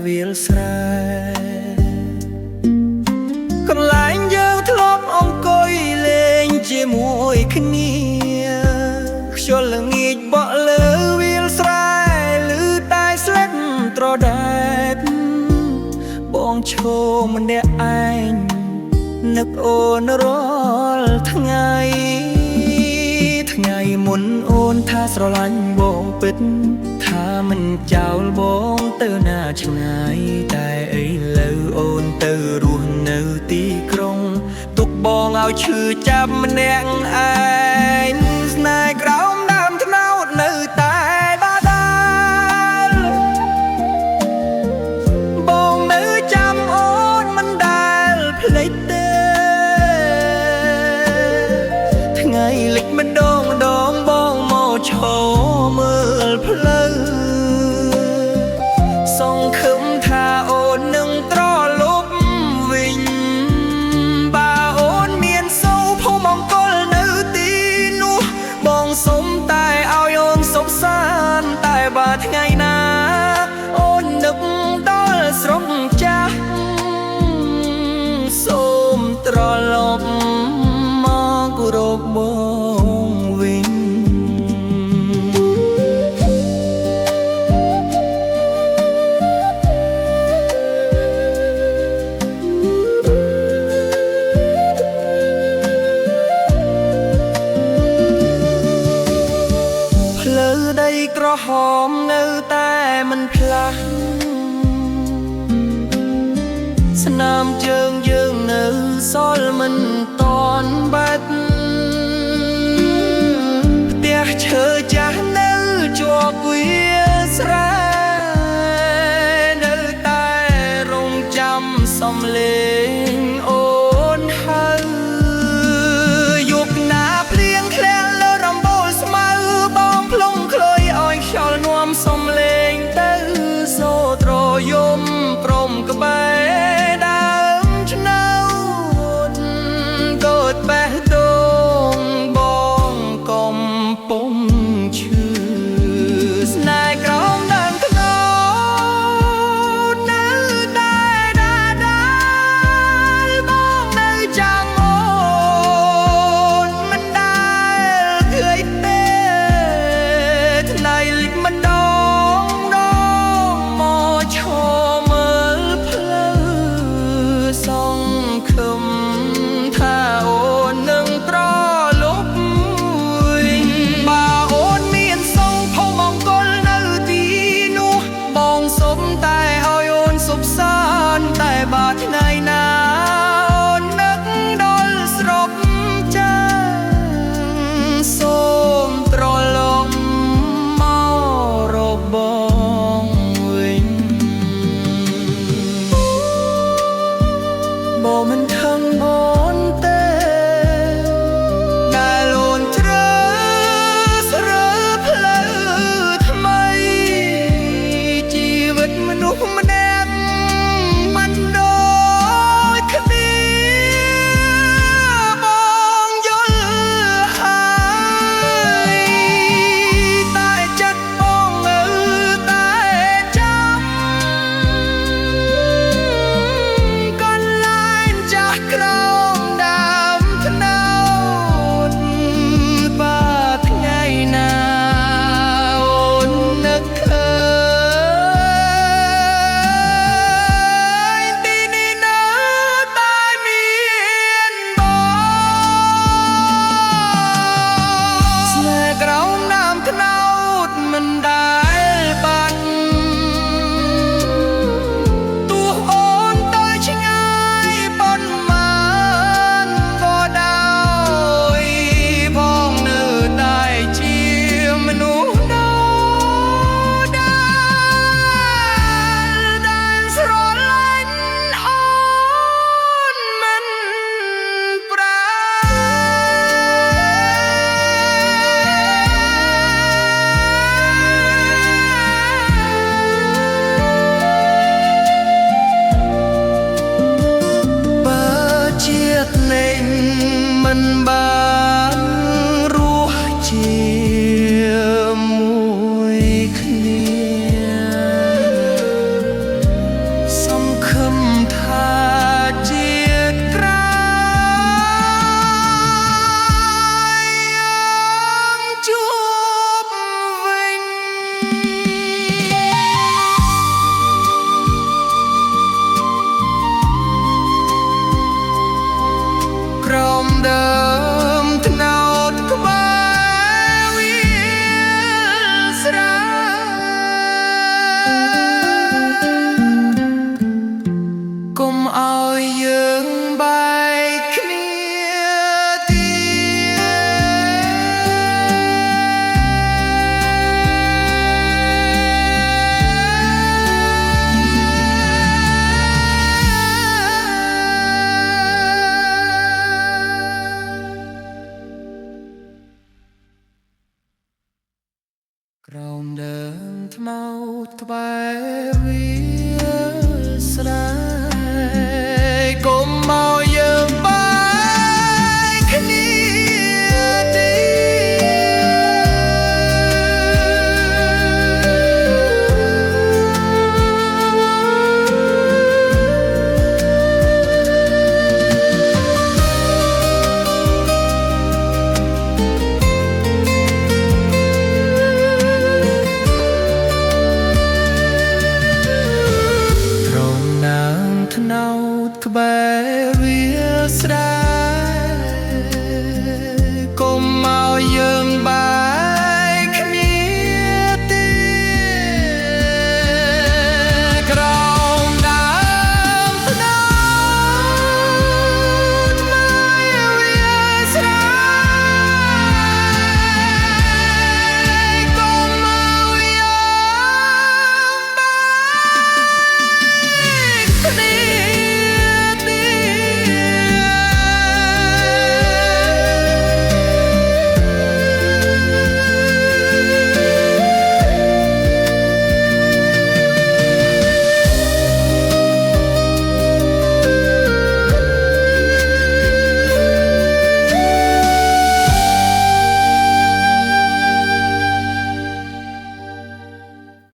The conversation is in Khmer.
វាលស្រែកន្លែងយើងធ្លាប់អង្គុយលេងជាមួយគ្នាខ្យល់ល្ងាចបក់លើវាលស្រែឮតែស្លេកត្រដែតបងឈរម្នាក់ឯងនឹកអូនរាល់ថ្ងៃមុនអូនថាស្រឡាញ់បងពិតថាមិនចោលបងទៅណាឆ្ងាយតែឥឡូវអូនទៅរស់នៅទីក្រុងទុកបងឲ្យឈឺចាប់ម្នាក់ឯងស្នេហ៍ក្រោមដើមត្នោតនៅតែដដែលបងនៅចាំអូនមិនដែលភ្លេចទេថ្ងៃលិចម្ដងបងមកឈរមើលផ្លូវសង្ឃឹមថាអូននឹងត្រឡប់វិញបើអូនមានសូរភូមិមង្គលនៅទីនោះបងសុំតែឲ្យអូនសុខសាន្តតែបើថ្ងៃណាអូននឹកដល់ស្រុកចាស់សូមត្រឡប់មករកបងវិញផ្លូវដីក្រហមនៅតែមិនផ្លាស់ស្នាមជើងយើងនៅសល់មិនតន់បាត់ផ្ទះឈើចាស់នៅជាប់វាស្រែនៅតែរងចាំសំលេងអូនហើយយកណាភ្លៀងធ្លាក់លើរំបូលស្មៅបងផ្លុំខ្លុយឲ្យខ្យល់នាំសំលេងទៅសូត្រយំព្រមក្បែរដើមឆ្នោតកូតបេះដូងបងកំពុងឈឺស្នេហ៍ក្រោមដើមត្នោតនៅតែដែលបងនៅចាំអូនមិនដែលឃើញទេថ្ងៃលិចម្ដងមកឈរមើលផ្លូវសង្ឃឹមថាអូននឹងត្រឡប់វិញបើអូនមានសុខភូមិមង្គលនៅទីនោះបងសុំតែឲ្យអូនសុខសាន្តតែបើថ្ងៃណាអូននឹកដល់ស្រុកចាស់សូមត្រឡប់មករកបងវិញបងមិនខឹងអូនទេដែលអូនជ្រើសរើសផ្លូវថ្មីជីវិតមនុស្សម្